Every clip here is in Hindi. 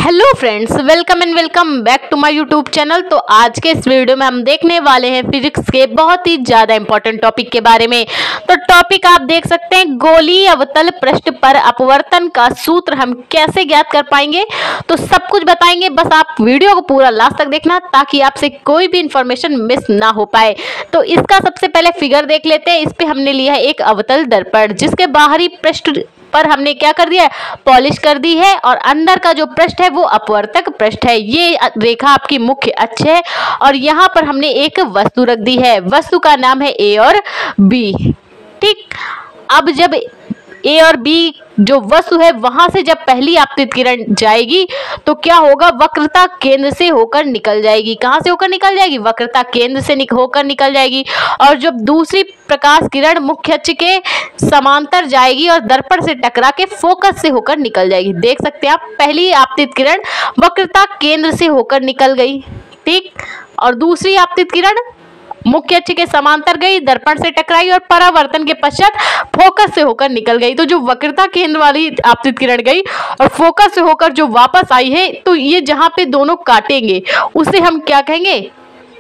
Hello friends, welcome and welcome back to my YouTube channel. तो आज के इस वीडियो में हम देखने वाले हैं फिजिक्स के बहुत ही ज़्यादा इंपॉर्टेंट टॉपिक के बारे में। तो टॉपिक आप देख सकते हैं, गोलीय अवतल पृष्ठ पर अपवर्तन का सूत्र हम कैसे ज्ञात कर पाएंगे। तो सब कुछ बताएंगे, बस आप वीडियो को पूरा लास्ट तक देखना ताकि आपसे कोई भी इंफॉर्मेशन मिस ना हो पाए। तो इसका सबसे पहले फिगर देख लेते हैं। इस पर हमने लिया है एक अवतल दर्पण, जिसके बाहरी पृष्ठ पर हमने क्या कर दिया है, पॉलिश कर दी है, और अंदर का जो पृष्ठ है वो अपवर्तक पृष्ठ है। ये रेखा आपकी मुख्य अक्ष है और यहाँ पर हमने एक वस्तु रख दी है। वस्तु का नाम है ए और बी। ठीक, अब जब ए और बी जो वस्तु है वहां से जब पहली आपतित किरण जाएगी तो क्या होगा, वक्रता केंद्र से होकर निकल जाएगी। कहां से होकर निकल जाएगी? वक्रता केंद्र से होकर निकल जाएगी। और जब दूसरी प्रकाश किरण मुख्य अक्ष के समांतर जाएगी और दर्पण से टकरा के फोकस से होकर निकल जाएगी। देख सकते हैं आप, पहली आपतित किरण वक्रता केंद्र से होकर निकल गई, ठीक, और दूसरी आपतित किरण मुख्य अक्ष के समांतर गई, दर्पण से टकराई और परावर्तन के पश्चात फोकस से होकर निकल गई। तो जो वक्रता केंद्र वाली आपतित किरण गई और फोकस से होकर जो वापस आई है, तो ये जहां पे दोनों काटेंगे उसे हम क्या कहेंगे?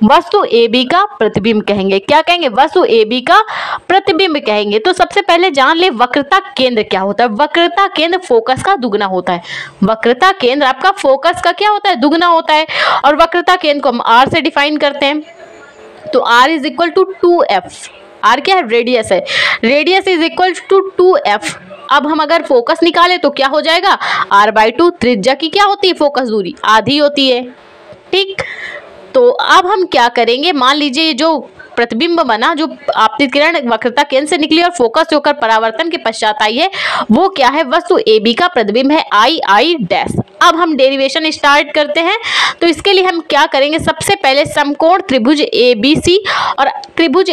वस्तु ए बी का प्रतिबिंब कहेंगे। क्या कहेंगे? वस्तु ए बी का प्रतिबिंब कहेंगे। तो सबसे पहले जान ले वक्रता केंद्र क्या होता है। वक्रता केंद्र फोकस का दुगना होता है। वक्रता केंद्र आपका फोकस का क्या होता है? दुगना होता है। और वक्रता केंद्र को हम आर से डिफाइन करते हैं। तो R is equal to 2F। R क्या है? रेडियस है। Radius is equal to 2F। अब हम अगर फोकस निकाले तो क्या हो जाएगा? R/2। त्रिज्या की क्या होती है? फोकस दूरी आधी होती है। ठीक, तो अब हम क्या करेंगे, मान लीजिए जो प्रतिबिंब बना, जो आपतित किरण वक्रता केंद्र से निकली और फोकस से होकर परावर्तन के पश्चात आई है, वो क्या है? वस्तु ए बी का प्रतिबिंब है I डैश। अब हम डेरिवेशन स्टार्ट करते हैं। तो इसके लिए हम क्या करेंगे, सबसे पहले समकोण त्रिभुज ABC और त्रिभुज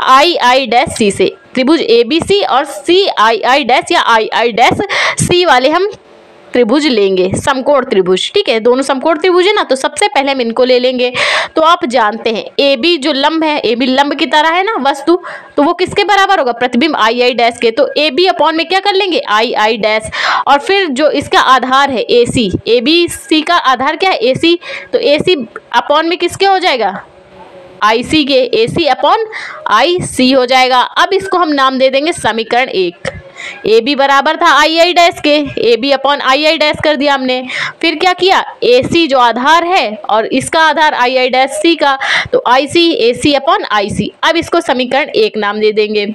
I डैश C से, त्रिभुज ABC और CII डैश या II डैश C वाले हम त्रिभुज लेंगे, समकोण त्रिभुज। ठीक है, दोनों समकोण त्रिभुज है ना, तो सबसे पहले हम इनको ले लेंगे। तो आप जानते हैं ए बी जो लंब है, ए बी लंब की तरह है ना वस्तु, तो वो किसके बराबर होगा? प्रतिबिंब आई डैश के। तो ए बी अपॉन में क्या कर लेंगे? I dash. और फिर जो इसका आधार है ए सी, ए बी सी का आधार क्या है? ए सी। तो ए सी अपॉन में किसके हो जाएगा? आई सी के। ए सी अपॉन आई सी हो जाएगा। अब इसको हम नाम दे देंगे समीकरण 1। ए बी बराबर था आई डैश के, A B upon I dash कर दिया हमने। फिर क्या किया? ए सी जो आधार है और इसका आधार आई डैश सी का, तो आई सी ए सी अपॉन आई सी। अब इसको समीकरण 1 नाम दे देंगे।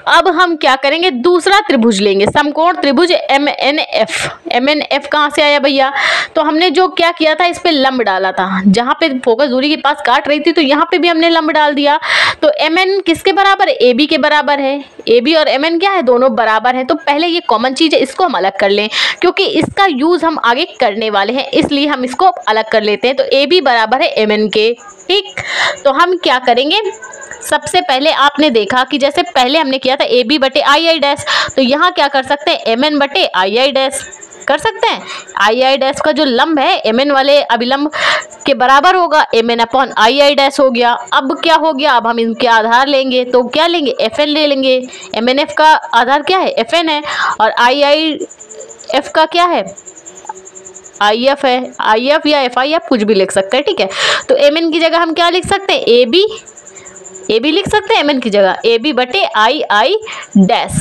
अब हम क्या करेंगे, दूसरा त्रिभुज लेंगे, समकोण त्रिभुज MNF। MNF कहाँ से आया भैया? तो हमने जो क्या किया था, इस पे लंब डाला था। जहाँ पे फोकस दूरी के पास काट रही थी तो यहाँ पे भी हमने लंब डाल दिया। तो MN किसके बराबर है? AB के बराबर है। AB और MN क्या है? दोनों बराबर है। तो पहले ये कॉमन चीज़ है, इसको हम अलग कर लें, क्योंकि इसका यूज़ हम आगे करने वाले हैं, इसलिए हम इसको अलग कर लेते हैं। तो AB बराबर है MN के। ठीक, तो हम क्या करेंगे, सबसे पहले आपने देखा कि जैसे पहले हमने किया था AB बटे आई डैश, तो यहाँ क्या कर सकते हैं? MN बटे आई डैश कर सकते हैं। आई डैश का जो लंब है MN वाले अभिलंब के बराबर होगा, MN अपॉन आई डैश हो गया। अब क्या हो गया, अब हम इनके आधार लेंगे, तो क्या लेंगे? FN ले लेंगे। MNF का आधार क्या है? FN है। और IIF का क्या है? IF है। IF या FIF कुछ भी लिख सकते हैं। ठीक है, तो MN की जगह हम क्या लिख सकते हैं? AB लिख सकते हैं MN की जगह, AB बटे आई डैश।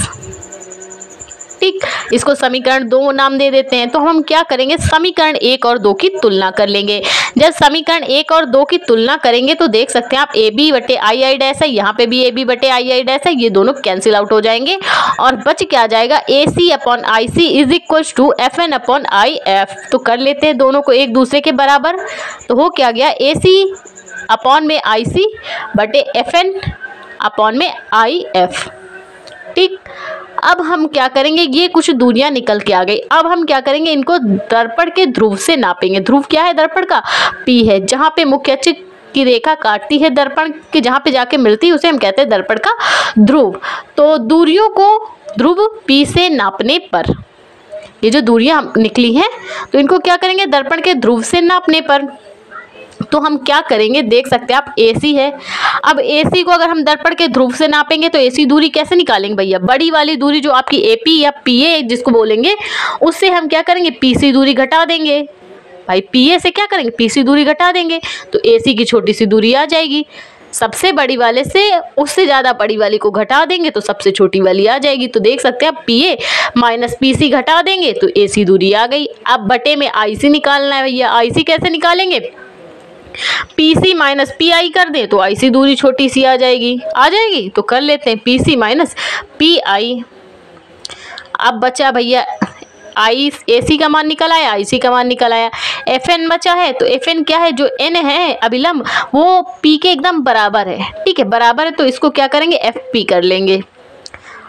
ठीक, इसको समीकरण 2 नाम दे देते हैं। तो हम क्या करेंगे, समीकरण 1 और 2 की तुलना कर लेंगे। जब समीकरण 1 और 2 की तुलना करेंगे तो देख सकते हैं आप, AB बटे आई डैश है, यहाँ पे भी AB बटे आई डैश है, ये दोनों कैंसिल आउट हो जाएंगे और बच क्या जाएगा? AC upon I C is equal to FN upon I F. तो कर लेते हैं दोनों को एक दूसरे के बराबर। तो हो क्या गया? AC अपॉन में आई सी बटे FN अपॉन में आई एफ। ठीक, अब हम क्या करेंगे, ये कुछ दूरियां निकल के आ गई। अब हम क्या करेंगे, इनको दर्पण के ध्रुव से नापेंगे। ध्रुव क्या है दर्पण का? P है। जहाँ पे मुख्य अक्ष की रेखा काटती है दर्पण के, जहाँ पे जाके मिलती है, उसे हम कहते हैं दर्पण का ध्रुव। तो दूरियों को ध्रुव P से नापने पर, ये जो दूरियां निकली हैं तो इनको क्या करेंगे, दर्पण के ध्रुव से नापने पर तो हम क्या करेंगे, देख सकते हैं आप AC है। अब AC को अगर हम दर्पण के ध्रुव से नापेंगे तो AC दूरी कैसे निकालेंगे भैया, बड़ी वाली दूरी जो आपकी AP या PA जिसको बोलेंगे, उससे हम क्या करेंगे, PC दूरी घटा देंगे। भाई PA से क्या करेंगे, PC दूरी घटा देंगे, तो AC की छोटी सी दूरी आ जाएगी। सबसे बड़ी वाले से उससे ज़्यादा बड़ी वाली को घटा देंगे तो सबसे छोटी वाली आ जाएगी। तो देख सकते हैं आप PA माइनस PC घटा देंगे तो AC दूरी आ गई। अब बटे में IC निकालना है भैया। IC कैसे निकालेंगे, PC माइनस PI कर दें तो IC दूरी छोटी सी आ जाएगी। तो कर लेते हैं PC माइनस PI। अब बचा भैया AC का मान निकल आया, IC का मान निकल आया। FN बचा है, तो FN क्या है, जो N है अभिलंब वो P के एकदम बराबर है। ठीक है, बराबर है तो इसको क्या करेंगे, FP कर लेंगे।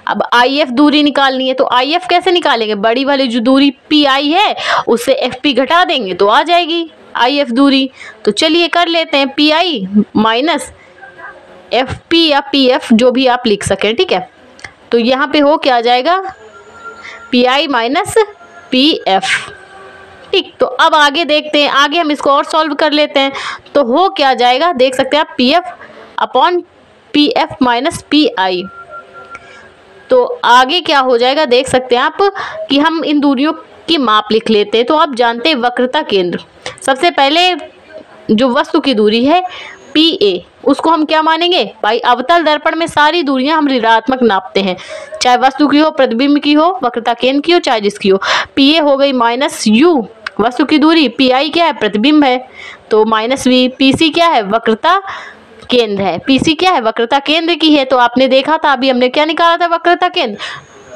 अब IF दूरी निकालनी है, तो IF कैसे निकालेंगे, बड़ी वाली जो दूरी PI है उससे FP घटा देंगे तो आ जाएगी IF दूरी। तो चलिए कर लेते हैं, PI माइनस FP या PF जो भी आप लिख सकें। ठीक है, तो यहाँ पे हो क्या आ जाएगा, PI माइनस PF। ठीक, तो अब आगे देखते हैं, आगे हम इसको और सॉल्व कर लेते हैं। तो हो क्या जाएगा, देख सकते हैं आप PF upon PF minus PI। तो आगे क्या हो जाएगा, देख सकते हैं आप कि हम इन दूरियों की माप लिख लेते हैं। तो आप जानते हैं वक्रता केंद्र, सबसे पहले जो वस्तु की दूरी है PA, उसको हम क्या मानेंगे भाई, अवतल दर्पण में सारी दूरियां हम ऋणात्मक नापते हैं, चाहे वस्तु की हो, प्रतिबिंब की हो, वक्रता केंद्र की हो, चाहे जिसकी हो। PA हो गई माइनस U वस्तु की दूरी, PI क्या है, प्रतिबिंब है तो माइनस V, PC क्या है, वक्रता केंद्र है, PC क्या है, वक्रता केंद्र की है। तो आपने देखा था अभी हमने क्या निकाला था, वक्रता केंद्र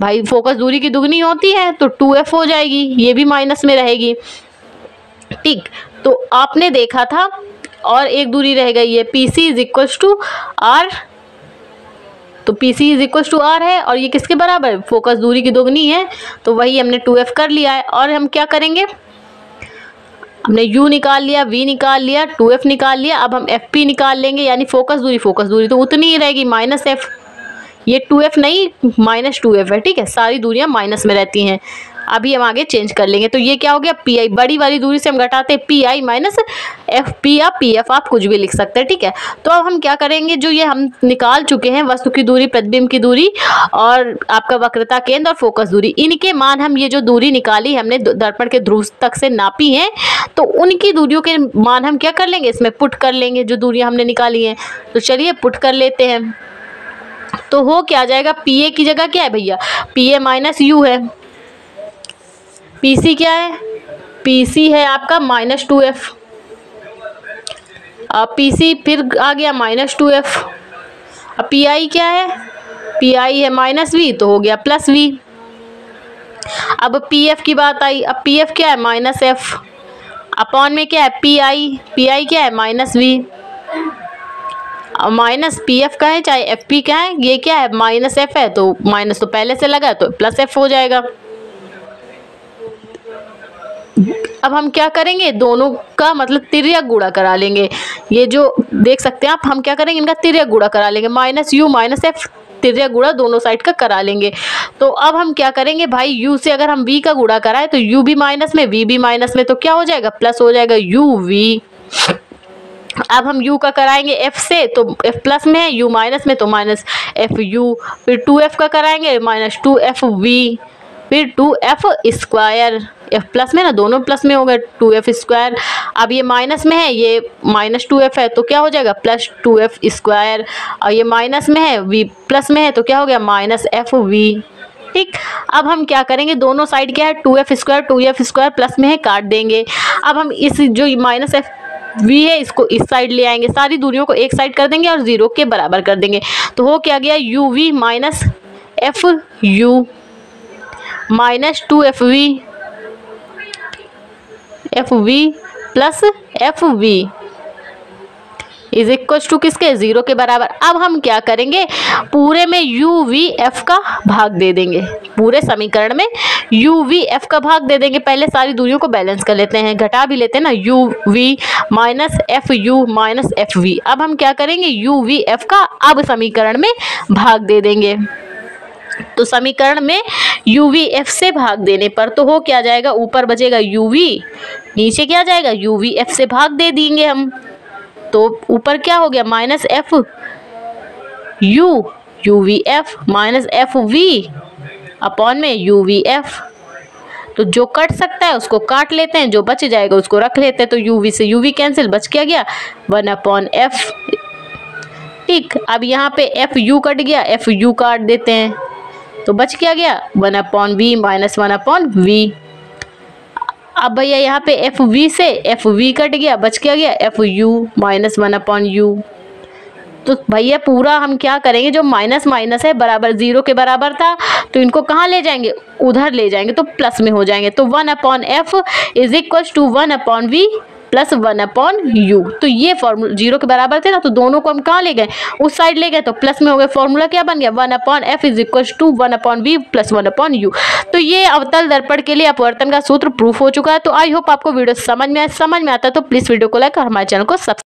भाई फोकस दूरी की दुगनी होती है तो 2F हो जाएगी, ये भी माइनस में रहेगी। ठीक, तो आपने देखा था और एक दूरी रह गई है PC is equal to R, तो PC is equal to R है और ये किसके बराबर है, फोकस दूरी की दोगुनी है, तो वही हमने 2F कर लिया है। और हम क्या करेंगे, हमने U निकाल लिया, V निकाल लिया, 2F निकाल लिया। अब हम FP निकाल लेंगे, यानी फोकस दूरी तो उतनी ही रहेगी माइनस F, ये 2F नहीं माइनस 2F है। ठीक है, सारी दूरियां माइनस में रहती हैं। अभी हम आगे चेंज कर लेंगे, तो ये क्या हो गया, PI बड़ी वाली दूरी से हम घटाते हैं PI माइनस FP या PF, आप कुछ भी लिख सकते हैं। ठीक है, तो अब हम क्या करेंगे, जो ये हम निकाल चुके हैं वस्तु की दूरी, प्रतिबिंब की दूरी और आपका वक्रता केंद्र और फोकस दूरी, इनके मान हम, ये जो दूरी निकाली हमने दर्पण के ध्रुव तक से नापी है, तो उनकी दूरियों के मान हम क्या कर लेंगे, इसमें पुट कर लेंगे जो दूरियां हमने निकाली हैं। तो चलिए पुट कर लेते हैं। तो हो क्या जाएगा, PA की जगह क्या है भैया, PA माइनस U है, PC क्या है, PC है आपका माइनस 2F, अब PC फिर आ गया माइनस 2F। अब PI क्या है, PI है माइनस V, तो हो गया प्लस V। अब PF की बात आई, अब PF क्या है माइनस F, अपॉन में क्या है PI क्या है माइनस V, माइनस PF का है चाहे FP क्या है, ये क्या है माइनस F है, तो माइनस तो पहले से लगा तो प्लस F हो जाएगा। अब हम क्या करेंगे, दोनों का मतलब तिर्यक गुणा करा लेंगे। ये जो देख सकते हैं आप, हम क्या करेंगे, इनका तिर्यक गुणा करा लेंगे, माइनस U माइनस F, तिर्यक गुणा दोनों साइड का करा लेंगे। तो अब हम क्या करेंगे भाई, U से अगर हम V का गुणा कराएं तो U भी माइनस में, V भी माइनस में, तो क्या हो जाएगा, प्लस हो जाएगा UV। अब हम U का कराएंगे F से, तो F प्लस में है, U माइनस में, तो माइनस FU। फिर 2F का कराएंगे माइनस 2FV, फिर 2F स्क्वायर, F प्लस में ना, दोनों प्लस में हो गए 2F स्क्वायर। अब ये माइनस में है, ये माइनस 2F है, तो क्या हो जाएगा प्लस 2F स्क्वायर, और ये माइनस में है, V प्लस में है, तो क्या हो गया माइनस FV। ठीक, अब हम क्या करेंगे, दोनों साइड क्या है 2F स्क्वायर प्लस में है, काट देंगे। अब हम इस जो माइनस FV है इसको इस साइड ले आएंगे, सारी दूरियों को एक साइड कर देंगे और 0 के बराबर कर देंगे। तो हो क्या गया, UV minus FU minus 2FV plus FV is equal to किसके, 0 के बराबर। अब हम क्या करेंगे, पूरे में UVF का भाग दे देंगे, पूरे समीकरण में UVF का भाग दे देंगे। पहले सारी दूरियों को बैलेंस कर लेते हैं, घटा भी लेते हैं ना, UV minus FU minus FV। अब हम क्या करेंगे, UVF का अब समीकरण में भाग दे देंगे। तो समीकरण में UVF से भाग देने पर तो हो क्या जाएगा, ऊपर बचेगा UV, नीचे क्या जाएगा UVF से भाग दे देंगे हम। तो ऊपर क्या हो गया minus F U U V F minus F V upon में यू वी एफ। तो जो कट सकता है उसको काट लेते हैं, जो बच जाएगा उसको रख लेते हैं। तो यू वी से यू वी कैंसिल, बच क्या गया 1/f। ठीक, अब यहाँ पे एफ यू कट गया, एफ यू काट देते हैं तो बच क्या गया 1/v माइनस 1/v। अब भैया यहाँ पे एफ वी से एफ वी कट गया, बच क्या गया एफ यू माइनस 1/u। तो भैया पूरा हम क्या करेंगे, जो माइनस माइनस है बराबर 0 के बराबर था, तो इनको कहाँ ले जाएंगे, उधर ले जाएंगे तो प्लस में हो जाएंगे। तो 1/f is equal to 1/v plus 1/u। तो ये फॉर्मूला 0 के बराबर थे ना, तो दोनों को हम कहाँ ले गए, उस साइड ले गए तो प्लस में हो गए। फॉर्मूला क्या बन गया 1/f is equal to 1/v plus 1/u। तो ये अवतल दर्पण के लिए अपवर्तन का सूत्र प्रूफ हो चुका है। तो आई होप आपको वीडियो समझ में आता है तो प्लीज वीडियो को लाइक और हमारे चैनल को सब्सक्राइब